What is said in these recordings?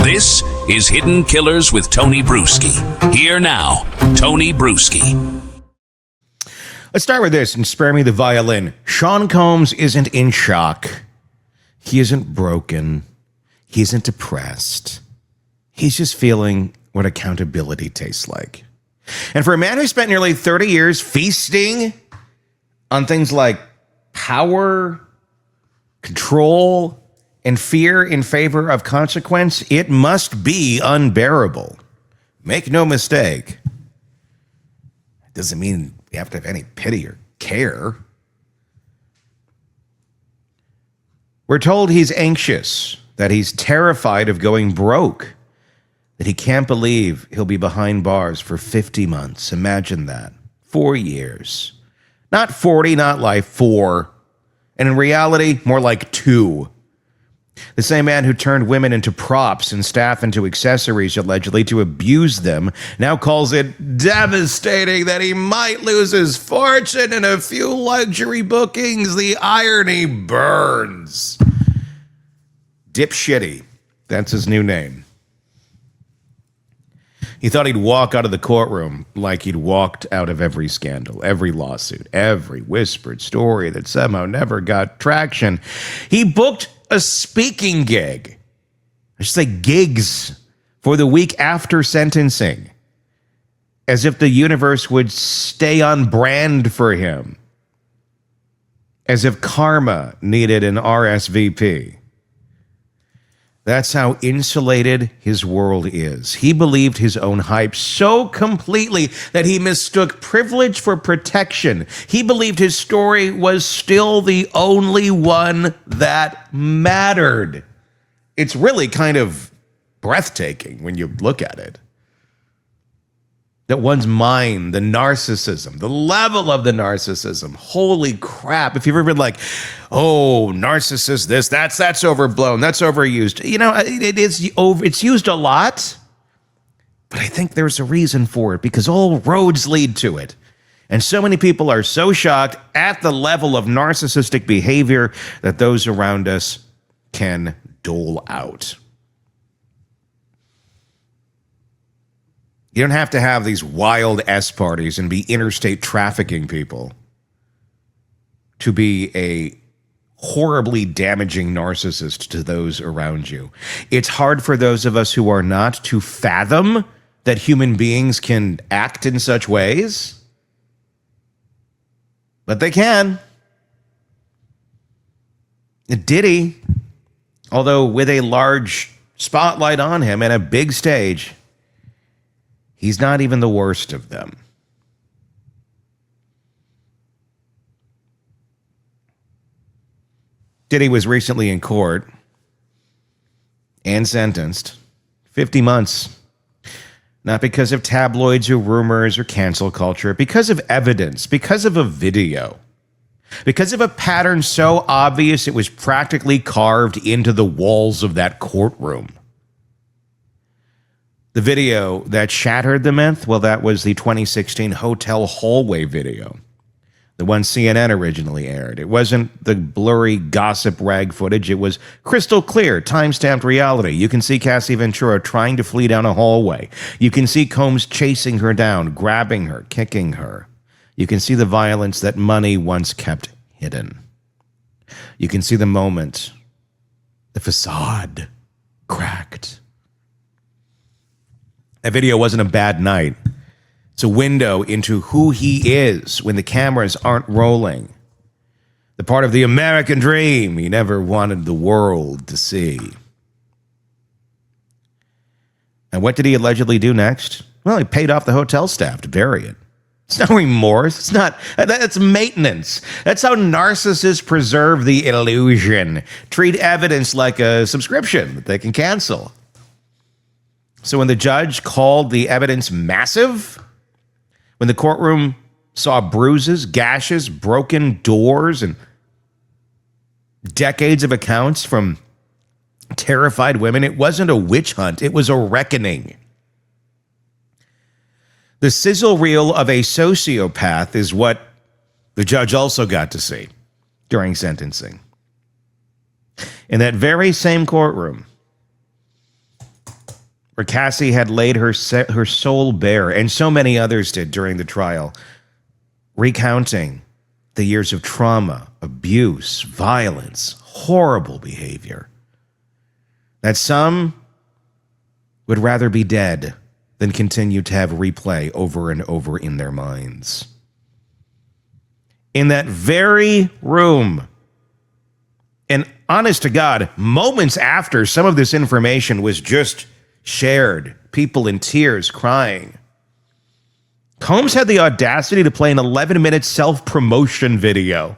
This is Hidden Killers with Tony Brueski. Here now, Tony Brueski. Let's start with this and spare me the violin. Sean Combs isn't in shock. He isn't broken. He isn't depressed. He's just feeling what accountability tastes like. And for a man who spent nearly 30 years feasting on things like power, control, and fear in favor of consequence, it must be unbearable. Make no mistake. It doesn't mean you have to have any pity or care. We're told he's anxious, that he's terrified of going broke, that he can't believe he'll be behind bars for 50 months. Imagine that. 4 years. Not 40, not life, 4. And in reality, more like 2. The same man who turned women into props and staff into accessories, allegedly, to abuse them, now calls it devastating that he might lose his fortune and a few luxury bookings. The irony burns. Dipshitty. That's his new name. He thought he'd walk out of the courtroom like he'd walked out of every scandal, every lawsuit, every whispered story that somehow never got traction. He booked a speaking gig. I should say gigs for the week after sentencing, as if the universe would stay on brand for him, as if karma needed an RSVP. That's how insulated his world is. He believed his own hype so completely that he mistook privilege for protection. He believed his story was still the only one that mattered. It's really kind of breathtaking when you look at it. That one's mind, the narcissism, the level of the narcissism. Holy crap. If you've ever been like, oh, narcissist, this, that's overblown, that's overused. You know, it's used a lot, but I think there's a reason for it because all roads lead to it. And so many people are so shocked at the level of narcissistic behavior that those around us can dole out. You don't have to have these wild S parties and be interstate trafficking people to be a horribly damaging narcissist to those around you. It's hard for those of us who are not to fathom that human beings can act in such ways, but they can. Diddy, although with a large spotlight on him and a big stage, he's not even the worst of them. Diddy was recently in court and sentenced 50 months. Not because of tabloids or rumors or cancel culture, because of evidence, because of a video, because of a pattern so obvious it was practically carved into the walls of that courtroom. The video that shattered the myth, well, that was the 2016 hotel hallway video, the one CNN originally aired. It wasn't the blurry gossip rag footage. It was crystal clear, time-stamped reality. You can see Cassie Ventura trying to flee down a hallway. You can see Combs chasing her down, grabbing her, kicking her. You can see the violence that money once kept hidden. You can see the moment the facade cracked. That video wasn't a bad night. It's a window into who he is when the cameras aren't rolling. The part of the American dream he never wanted the world to see. And what did he allegedly do next? Well, he paid off the hotel staff to bury it. It's no remorse. It's not. That's maintenance. That's how narcissists preserve the illusion. Treat evidence like a subscription that they can cancel. So when the judge called the evidence massive, when the courtroom saw bruises, gashes, broken doors, and decades of accounts from terrified women, it wasn't a witch hunt. It was a reckoning. The sizzle reel of a sociopath is what the judge also got to see during sentencing. In that very same courtroom, where Cassie had laid her soul bare, and so many others did during the trial, recounting the years of trauma, abuse, violence, horrible behavior, that some would rather be dead than continue to have replay over and over in their minds. In that very room, and honest to God, moments after some of this information was just shared, people in tears crying, Combs had the audacity to play an 11-minute self-promotion video.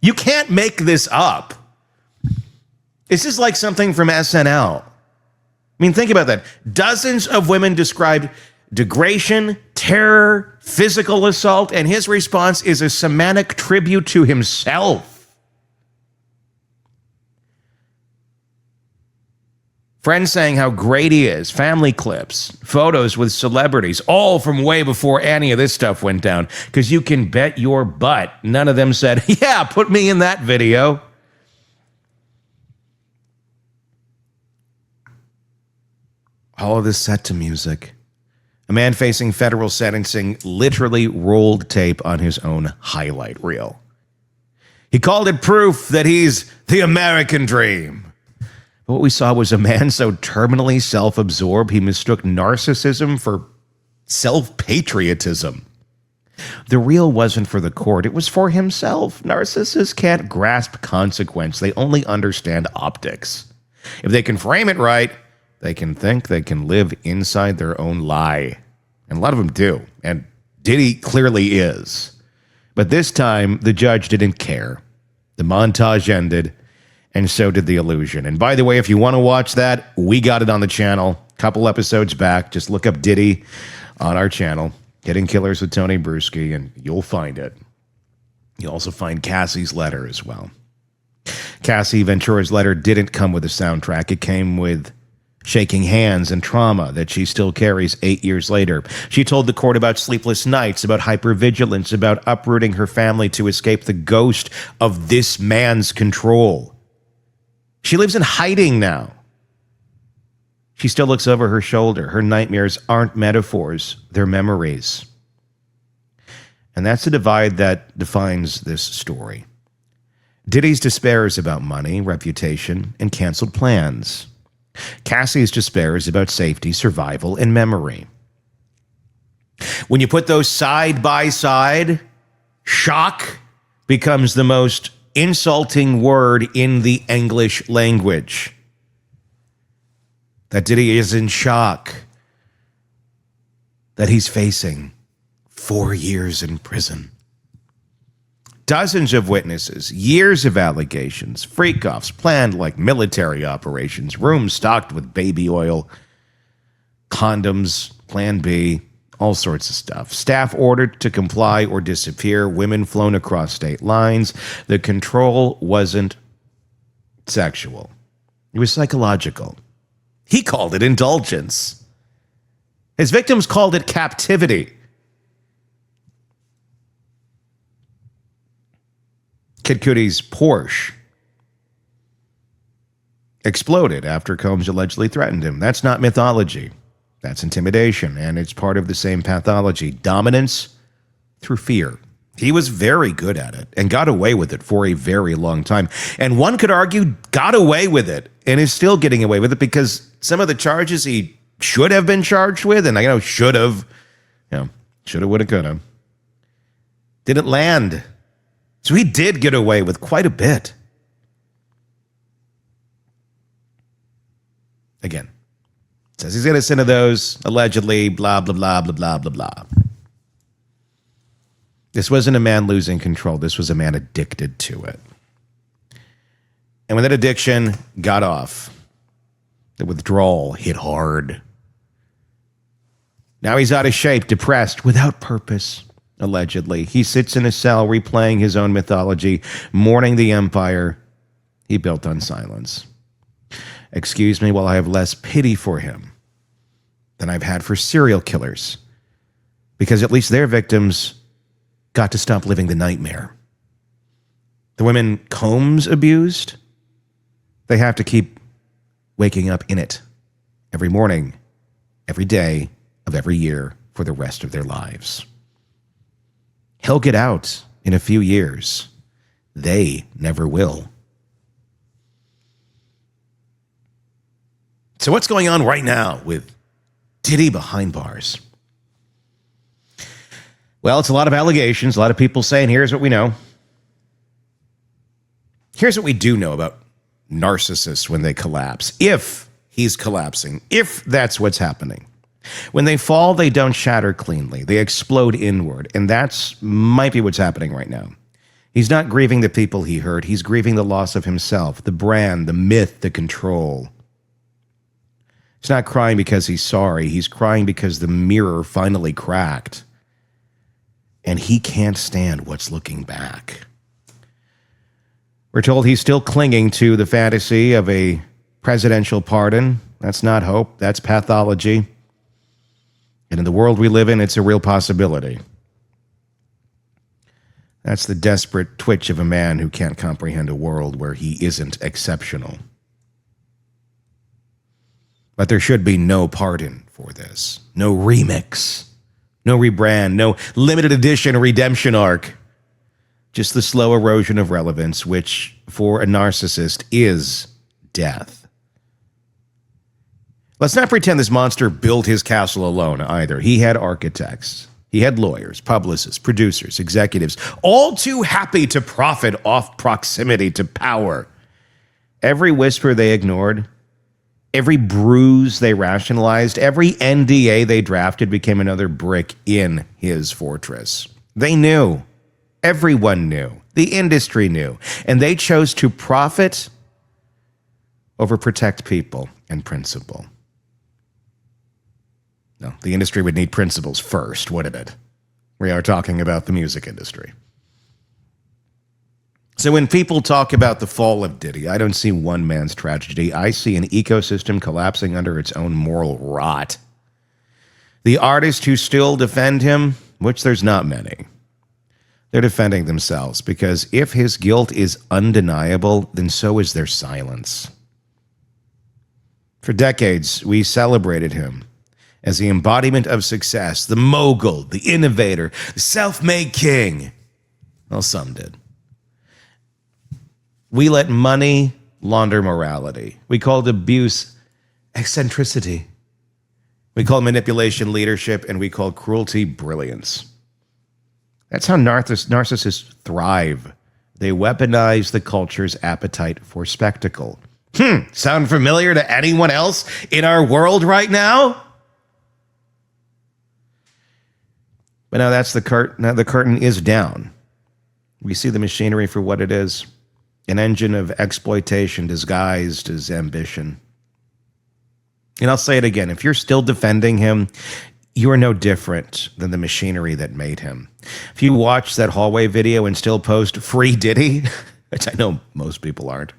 You can't make this up. This is like something from SNL. I mean, think about that. Dozens of women described degradation, terror, physical assault, and his response is a semantic tribute to himself. Friends saying how great he is, family clips, photos with celebrities, all from way before any of this stuff went down. Because you can bet your butt none of them said, yeah, put me in that video. All of this set to music. A man facing federal sentencing literally rolled tape on his own highlight reel. He called it proof that he's the American dream. But what we saw was a man so terminally self-absorbed, he mistook narcissism for self-patriotism. The reel wasn't for the court, it was for himself. Narcissists can't grasp consequence, they only understand optics. If they can frame it right, they can think they can live inside their own lie. And a lot of them do, and Diddy clearly is. But this time, the judge didn't care. The montage ended, and so did the illusion. And by the way, if you want to watch that, we got it on the channel. Couple episodes back. Just look up Diddy on our channel. Hidden Killers with Tony Brueski, and you'll find it. You'll also find Cassie's letter as well. Cassie Ventura's letter didn't come with a soundtrack. It came with shaking hands and trauma that she still carries 8 years later. She told the court about sleepless nights, about hypervigilance, about uprooting her family to escape the ghost of this man's control. She lives in hiding now. She still looks over her shoulder. Her nightmares aren't metaphors, they're memories. And that's the divide that defines this story. Diddy's despair is about money, reputation, and canceled plans. Cassie's despair is about safety, survival, and memory. When you put those side by side, shock becomes the most insulting word in the English language. That Diddy is in shock that he's facing 4 years in prison. Dozens of witnesses, years of allegations, freak-offs planned like military operations, rooms stocked with baby oil, condoms, Plan B, all sorts of stuff. Staff ordered to comply or disappear, women flown across state lines. The control wasn't sexual. It was psychological. He called it indulgence. His victims called it captivity. Kid Cudi's Porsche exploded after Combs allegedly threatened him. That's not mythology. That's intimidation, and it's part of the same pathology. Dominance through fear. He was very good at it and got away with it for a very long time. And one could argue got away with it and is still getting away with it because some of the charges he should have been charged with, and should have, would have, could have, didn't land. So he did get away with quite a bit. Again, says he's innocent of those, allegedly, blah, blah, blah, blah, blah, blah, blah. This wasn't a man losing control. This was a man addicted to it. And when that addiction got off, the withdrawal hit hard. Now he's out of shape, depressed, without purpose. Allegedly. He sits in a cell replaying his own mythology, mourning the empire he built on silence. Excuse me while I have less pity for him than I've had for serial killers, because at least their victims got to stop living the nightmare. The women Combs abused, they have to keep waking up in it every morning every day of every year for the rest of their lives. He'll get out in a few years. They never will. So what's going on right now with Diddy behind bars? Well, it's a lot of allegations, a lot of people saying, here's what we know. Here's what we do know about narcissists when they collapse, if he's collapsing, if that's what's happening. When they fall, they don't shatter cleanly. They explode inward, and that's might be what's happening right now. He's not grieving the people he hurt. He's grieving the loss of himself, the brand, the myth, the control. He's not crying because he's sorry. He's crying because the mirror finally cracked. And he can't stand what's looking back. We're told he's still clinging to the fantasy of a presidential pardon. That's not hope. That's pathology. And in the world we live in, it's a real possibility. That's the desperate twitch of a man who can't comprehend a world where he isn't exceptional. But there should be no pardon for this. No remix. No rebrand. No limited edition redemption arc. Just the slow erosion of relevance, which for a narcissist is death. Let's not pretend this monster built his castle alone either. He had architects. He had lawyers, publicists, producers, executives, all too happy to profit off proximity to power. Every whisper they ignored, every bruise they rationalized, every NDA they drafted became another brick in his fortress. They knew. Everyone knew. The industry knew. And they chose to profit over protect people and principle. No, the industry would need principles first, wouldn't it? We are talking about the music industry. So when people talk about the fall of Diddy, I don't see one man's tragedy. I see an ecosystem collapsing under its own moral rot. The artists who still defend him, which there's not many, they're defending themselves because if his guilt is undeniable, then so is their silence. For decades, we celebrated him as the embodiment of success, the mogul, the innovator, the self-made king. Well, some did. We let money launder morality. We called abuse eccentricity. We called manipulation leadership, and we called cruelty brilliance. That's how narcissists thrive. They weaponize the culture's appetite for spectacle. Sound familiar to anyone else in our world right now? But now that's the curtain. Now the curtain is down. We see the machinery for what it is. An engine of exploitation disguised as ambition. And I'll say it again. If you're still defending him, you are no different than the machinery that made him. If you watch that hallway video and still post free Diddy, which I know most people aren't,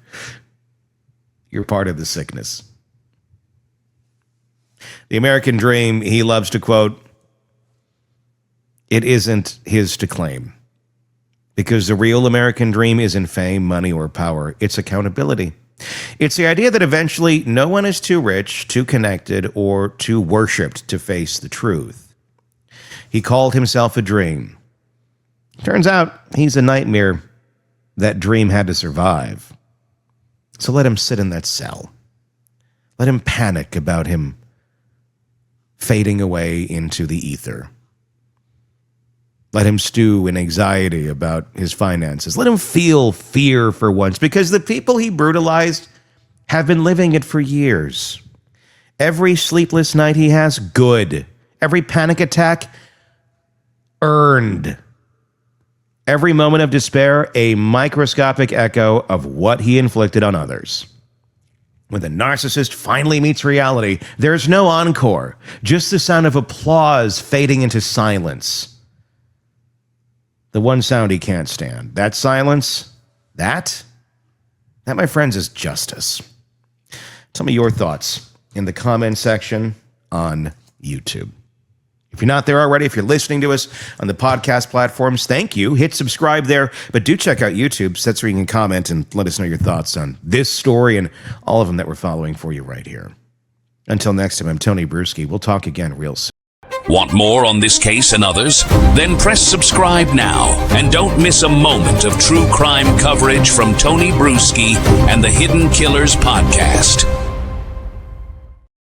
you're part of the sickness. The American dream, he loves to quote, it isn't his to claim. Because the real American dream isn't fame, money, or power. It's accountability. It's the idea that eventually no one is too rich, too connected, or too worshipped to face the truth. He called himself a dream. Turns out he's a nightmare that dream had to survive. So let him sit in that cell. Let him panic about him fading away into the ether. Let him stew in anxiety about his finances. Let him feel fear for once, because the people he brutalized have been living it for years. Every sleepless night he has, good. Every panic attack, earned. Every moment of despair, a microscopic echo of what he inflicted on others. When the narcissist finally meets reality, there's no encore, just the sound of applause fading into silence. The one sound he can't stand. That silence, that, my friends, is justice. Tell me your thoughts in the comment section on YouTube. If you're not there already, if you're listening to us on the podcast platforms, thank you. Hit subscribe there, but do check out YouTube. So that's where you can comment and let us know your thoughts on this story and all of them that we're following for you right here. Until next time, I'm Tony Brueski. We'll talk again real soon. Want more on this case and others? Then press subscribe now and don't miss a moment of true crime coverage from Tony Brueski and the Hidden Killers podcast.